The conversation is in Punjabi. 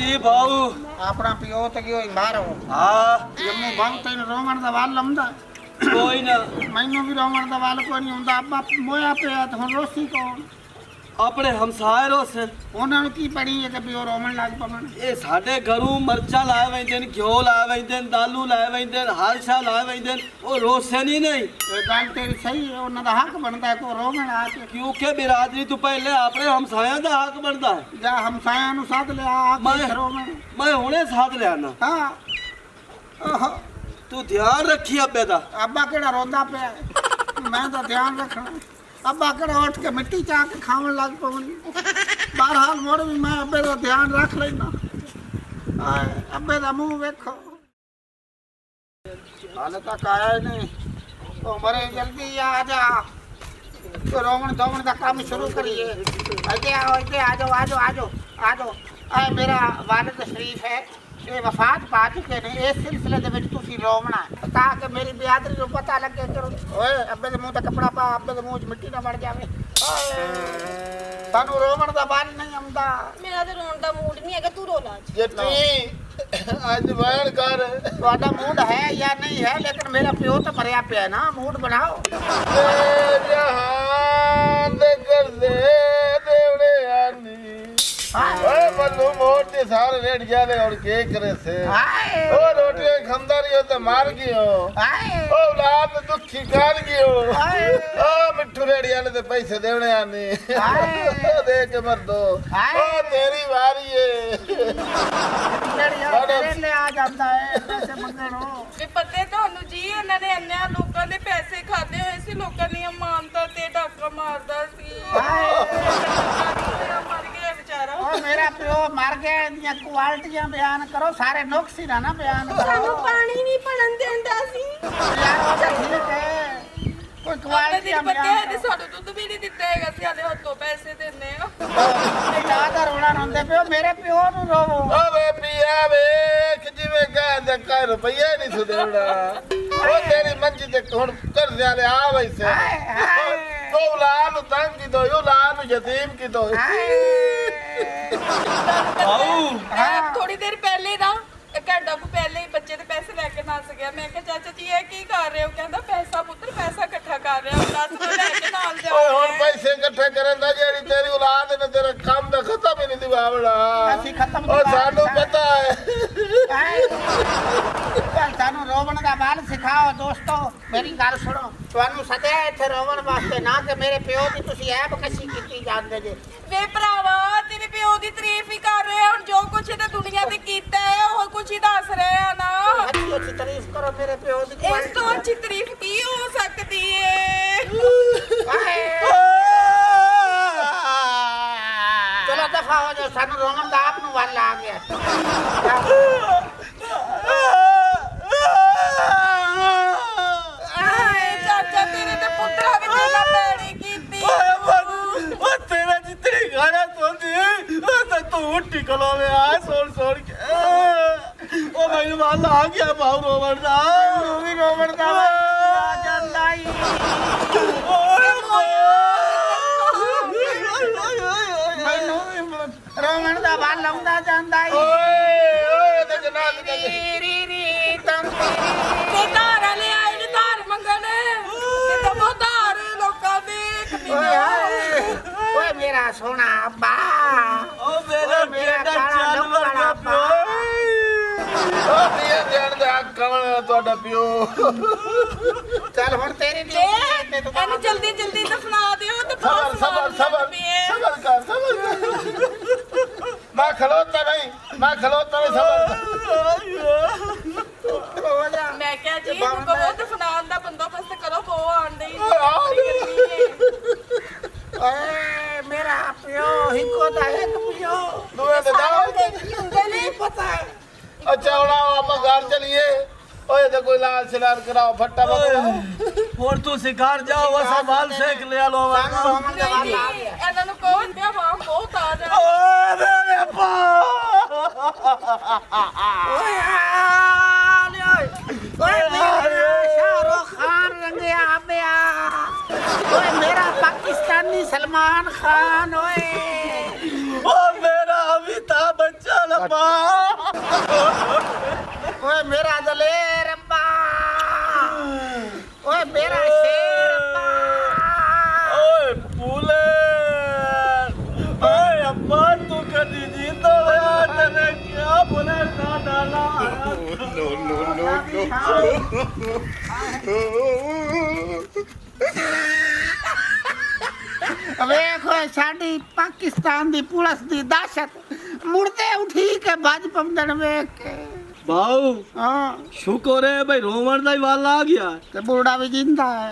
जी भाऊ अपना पियो तो क्यों बाहर हो हाँ जम्मू भाऊ तेन रोमन दा वाल लंदा कोई ना मैनू भी रोमन दा वाल कोई नहीं हुंदा अब्बा मोया पे तो हुन रोसी कौन अपने हमसाए रोसन ਉਹਨਾਂ ਨੂੰ ਕੀ ਪੜੀ ਹੈ ਕਿ ਪਿਓ ਰੋਮਨ ਲੱਗ ਪਵਣ ਇਹ ਸਾਡੇ ਘਰੋਂ ਮਰਚਾ ਲਾਏ ਵੈਂਦੇ ਨੇ ਘਿਓ ਲਾਏ ਵੈਂਦੇ ਨੇ ਦਾਲੂ ਲਾਏ ਵੈਂਦੇ ਨੇ ਹਰ ਸ਼ਾ ਲਾਏ ਵੈਂਦੇ ਨੇ ਉਹ ਰੋਸ਼ਨ ਹੀ ਨਹੀਂ ਇਹ ਗੱਲ ਤੇਰੀ ਸਹੀ ਹੈ ਉਹਨਾਂ ਦਾ ਹੱਕ ਬਣਦਾ ਕੋ ਰੋਮਨ ਆ ਕੇ क्योंकि बिरादरी तो पहले अपने हमसाया का हक बनता है ਜਾਂ ਹਮਸਾਇਆਂ ਨੂੰ ਸਾਥ ਲਿਆ ਆ ਕੇ ਰੋਮਨ मैं हुने साथ ले आना ਹਾਂ ਆਹ, तू ध्यान रखी अब्बे दा ਅੱਬਾ ਕਿਹੜਾ ਰੋਂਦਾ ਪਿਆ ਮੈਂ ਤਾਂ ਧਿਆਨ ਰੱਖਣਾ ਅੱਬਾ ਕਿਹੜਾ ਉੱਠ ਕੇ ਮਿੱਟੀ ਚਾ ਕੇ ਖਾਣ ਲੱਗ ਪਵਣ ਬਹਰਹਾਲ ਮੋੜ ਵੀ ਮੈਂ ਅੱਬੇ ਦਾ ਧਿਆਨ ਰੱਖ ਲੈਣਾ ਅੱਬੇ ਦਾ ਮੂੰਹ ਵੇਖੋ ਹਾਲੇ ਤੱਕ ਆਇਆ ਹੀ ਨਹੀਂ ਉਹ ਮਰੇ ਜਲਦੀ ਆ ਜਾ ਰੋਮਨ ਦੋਮਨ ਦਾ ਕੰਮ ਸ਼ੁਰੂ ਕਰੀਏ ਅੱਗੇ ਆਓ ਇੱਥੇ ਆ ਜਾਓ ਆ ਜਾਓ ਆ ਜਾਓ ਆ ਜਾਓ ਇਹ ਮੇਰਾ ਵਾਲਿਦ ਸ਼ਰੀਫ ਹੈ ਇਹ ਵਫਾਤ ਪਾ ਚੁੱਕੇ ਨੇ ਇਸ ਸਿਲਸਿਲੇ ਦੇ ਵਿੱਚ ਤੁਸੀਂ ਰੋਵਣਾ ਤਾਂ ਕਿ ਮੇਰੀ ਬਿਆਦਰੀ ਨੂੰ ਪਤਾ ਲੱਗੇ ਚਲੋ ਓਏ ਅੱਬੇ ਦੇ ਮੂੰਹ ਤੇ ਕੱਪੜਾ ਪਾ ਅੱਬੇ ਦੇ ਮੂੰਹ 'ਚ ਮਿੱਟੀ ਨਾ ਵੜ ਜਾਵੇ ਓਏ ਸਾਨੂੰ ਰੋਵਣ ਦਾ ਬਾਲ ਨਹੀਂ ਆਉਂਦਾ ਮੇਰਾ ਤੇ ਰੋਣ ਦਾ ਮੂਡ ਨਹੀਂ ਹੈਗਾ ਤੂੰ ਰੋ ਲਾ ਜੱਟੀ ਅੱਜ ਬੈਣ ਕਰ ਤੁਹਾਡਾ ਮੂਡ ਹੈ ਜਾਂ ਨਹੀਂ ਹੈ ਲੇਕਿਨ ਮੇਰਾ ਪਿਓ ਤਾਂ ਮਰਿਆ ਪਿਆ ਨਾ ਮੂਡ ਬਣਾਓ ਏ ਜਹਾਨ ਦੇ ਕਰਦੇ ਦੇਵੜੇ ਆਨੀ ਓਏ ਬੱਲੂ ਮੋਟੇ ਸਾਰੇ ਰੇੜ ਜਾਲੇ ਔਰ ਕੀ ਕਰੇ ਸੇ ਹਾਏ ਓ ਰੋਟੀਆਂ ਖਾਂਦਾ ਰਹੀ ਤੇ ਮਾਰ ਗਿਓ ਹਾਏ ਓ ਔਲਾਦ ਦੁੱਖੀ ਕਰ ਗਿਓ ਹਾਏ ਓ ਮਿੱਠੂ ਰੇੜੀ ਵਾਲੇ ਦੇ ਪੈਸੇ ਦੇਵਣੇ ਆਨੀ ਦੇ ਕੇ ਮਰ ਦੋ ਓ ਤੇਰੀ ਵਾਰੀ ਏ ਜਿਹੜੀਆਂ ਤੇਰੇ ਲਈ ਆ ਜਾਂਦਾ ਹੈ ਪੈਸੇ ਮੰਗਣੋਂ ਵੀ ਪਤੇ ਤੁਹਾਨੂੰ ਜੀ ਇਹਨਾਂ ਨੇ ਇੰਨਿਆਂ ਲੋਕਾਂ ਦੇ ਪੈਸੇ ਖਾਦੇ ਹੋਏ ਸੀ ਲੋਕਾਂ ਦੀਆਂ ਮਾਨਤਾ ਤੇ ਡਾਕਾ ਮਾਰਦਾ ਸੀ ਮਰ ਗਿਆ ਵਿਚਾਰਾ ਉਹ ਮੇਰਾ ਪਿਓ ਮਰ ਗਿਆ ਇਹਦੀਆਂ ਕੁਆਲਿਟੀਆਂ ਬਿਆਨ ਕਰੋ ਸਾਰੇ ਨੁਕਸ ਹੀ ਨਾ ਬਿਆਨ ਕਰੋ ਸਾਨੂੰ ਪਾਣੀ ਨਹੀਂ ਪੜਨ ਦਿੰਦਾ ਸੀ ਯਾਰ ਉਹ ਤਾਂ ਠੀਕ ਹੈ ਕੋਈ ਆਪਣੇ ਕੁਆਲਿਟੀਆਂ ਦਿਨ ਪਤੇ ਬਿਆਨ ਤੇ ਸਾਨੂੰ ਦੁੱਧ ਵੀ ਨਹੀਂ ਦਿੱਤਾ ਹੈਗਾ ਸੀ ਆਦੇ ਹੱਥੋਂ ਪੈਸੇ ਦਿੰਨੇ ਆ ਜਿਆਦਾ ਰੋਣਾ ਰੋਂਦੇ ਪਿਓ ਮੇਰੇ ਪਿਓ ਨੂੰ ਰੋਵੋ ਓ ਵੇ ਪੀਆ ਵੇਖ ਜਿਵੇਂ ਕਹਿੰਦੇ ਕਰ ਰੁਪਈਆ ਨਹੀਂ ਸੁਦੇੜਾ ਓ ਤੇਰੀ ਮੰਜੀ ਤੇ ਹੁਣ ਕਰਜ਼ੇ ਵਾਲੇ ਆ ਵੈਸੇ ਓ ਔਲਾਦ ਨੂੰ ਤੰਗ ਕੀ ਦੋ ਔਲਾਦ ਨੂੰ ਯਤੀਮ ਕੀ ਦੋ भाऊ ਥੋੜੀ ਦੇਰ ਪਹਿਲੇ ਨਾ ਘੰਟਾ ਕੁ ਪਹਿਲੇ ਹੀ ਬੱਚੇ ਦੇ ਪੈਸੇ ਲੈ ਕੇ ਨੱਸ ਗਿਆ ਮੈਂ ਕਿਹਾ ਚਾਚਾ ਜੀ ਇਹ ਕੀ ਕਰ ਰਹੇ ਹੋ ਕਹਿੰਦਾ ਪੈਸਾ ਪੁੱਤਰ ਪੈਸਾ ਇਕੱਠਾ ਕਰ ਰਿਹਾ ਦੱਸ ਮੈਂ ਲੈ ਕੇ ਨਾਲ ਜਾ ਓਏ ਹੁਣ ਪੈਸੇ ਇਕੱਠੇ ਕਰਨ ਦਾ ਜਿਹੜੀ ਤੇਰੀ ਔਲਾਦ ਨੇ ਤੇਰਾ ਕੰਮ ਦਾ ਖਤਮ ਹੀ ਨਹੀਂ ਦਿਵਾਵਣਾ ਅਸੀਂ ਖਤਮ ਓ ਸਾਨੂੰ ਪਤਾ ਹੈ ਸਾਨੂੰ ਰੋਵਣ ਦਾ ਬਾਲ ਸਿਖਾਓ ਦੋਸਤੋ ਮੇਰੀ ਗੱਲ ਸੁਣੋ ਤੁਹਾਨੂੰ ਸੱਦਿਆ ਇੱਥੇ ਰੋਵਣ ਵਾਸਤੇ ਨਾ ਕਿ ਮੇਰੇ ਪਿਓ ਦੀ ਤੁਸੀਂ ਐਬ ਕਸ਼ੀ ਕੀਤੀ ਜਾਂਦੇ ਜੇ ਵੇ ਭਰਾਵਾ ਤੇਰੇ ਪਿਓ ਦੀ ਤਾਰੀਫ ਹੀ ਕਰ ਰਹੇ ਹੁਣ ਜੋ ਕੁਛ ਇਹਨੇ ਦੁਨੀਆ ਤੇ ਕੀਤਾ ਹੈ ਉਹ ਕੁਛ ਹੀ ਦੱਸ ਰਹੇ ਆ ਨਾ ਅੱਛੀ ਅੱਛੀ ਤਾਰੀਫ ਕਰੋ ਮੇਰੇ ਪਿਓ ਦੀ ਇਸ ਤੋਂ ਅੱਛੀ ਤਾਰੀਫ ਕੀ ਹੋ ਸਕਦੀ ਏ ਚਲੋ ਦਫਾ ਹੋ ਜਾਓ ਸਾਨੂੰ ਰੋਵਣ ਦਾ ਆਪ ਨੂੰ ਵੱਲ ਆ ਗਿਆ ਆਏ ਚਾਚਾ ਤੇਰੇ ਤੇ ਪੁੱਤਰਾ ਵੀ ਤੇਰਾ ਪੈੜੀ ਕੀਤੀ ओ तेरा जितनी गाना सुनती तो तू उठी कलो में आ सोड़ के ओ भाई वाला आ गया भाऊ रोवण दा ਵੀ ਰੋਵਣ ਦਾ ਆ ਜਾਂਦਾ ਹੀ ਮੈਨੂੰ ਵੀ ਰੋਵਣ ਦਾ ਵੱਲ ਆਉਂਦਾ ਜਾਂਦਾ ਹੀ ਓਏ ਓਏ ਤੇ ਜਨਾਬ ਰੀ ਤੰਗ ਤੇ ਧਾਰ ਵਾਲੇ ਆਏ ਨੇ ਧਾਰ ਮੰਗਣ ਕਿਤੇ ਮੋਧਾਰ ਲੋਕਾਂ ਦੇ ਓਏ ਮੇਰਾ ਸੋਹਣਾ ਅੱਬਾ ओ मेरा बेटा जानवर का प्यो ਓ ਪੀਆ ਜਾਣ ਦਾ ਕਵਣ ਤੁਹਾਡਾ ਪਿਓ ਚੱਲ ਹੁਣ ਤੇਰੀ ਤੇ ਇਹਨੂੰ ਜਲਦੀ ਜਲਦੀ ਦਫਨਾ ਦਿਓ ਤੇ ਸਬਰ ਕਰ ਮੈਂ ਖਲੋਤਾ ਨਹੀਂ ਸਬਰ ਮੈਂ ਕਿਹਾ ਜੀ ਇਹਨੂੰ ਕਹੋ ਦਫਨਾਉਣ ਦਾ ਬੰਦੋਬਸਤ ਕਰੋ ਬੋ ਆਣ ਡਈ ਓਏ ਮੇਰਾ ਪਿਓ ਹਿੱਕੋ ਦਾ ਇੱਕ ਪਿਓ ਦੂਏ ਦੇ ਦਾਲ ਹੁੰਦੇ ਨੇ ਪਤਾ अच्छा होना आप घर चलिए ओए तो कोई लाल सिलार कराओ फट्टा बगड़ाओ और तू शिकार जाओ वैसा बाल सेक लिया लो ਸਾਨੂੰ ਰੋਵਣ ਦਾ ਵੱਲ ਆ ਗਿਆ ਇਹਨਾਂ ਨੂੰ ਕਹੋ ਤੇ ਵਾਹ ਬਹੁਤ ਆ ਜਾ ओ मेरे पा ਓਏ ਓਏ ਮੇਰਾ ਸ਼ਾਹਰੁਖ ਖਾਨ ਰੰਗਿਆ ਪਿਆ ਓਏ ਮੇਰਾ ਪਾਕਿਸਤਾਨੀ सलमान खान ओए ओ मेरा अमिताभ बच्चन पा ओए मेरा दलेर अब्बा, ओए मेरा शेर अब्बा। ओए फूले, ओए अम्मा तू कदी जीतो हुआ तने क्या बोले ना डाला ਵੇਖੋ ਸਾਡੀ ਪਾਕਿਸਤਾਨ ਦੀ ਪੁਲਿਸ ਦੀ ਦਹਿਸ਼ਤ ਮੁਰਦੇ ਉਠੀ ਕੇ ਭੱਜ ਪੰਦਣ ਵੇਖ ਕੇ। ਬਾਉ ਹਾਂ ਸ਼ੁਕਰ ਹੈ ਭਾਈ ਰੋਵਣ ਦਾ ਹੀ ਵਾਲ ਆ ਗਿਆ ਤੇ ਬੁੜਾ ਵੀ ਜਿੰਦਾ ਹੈ।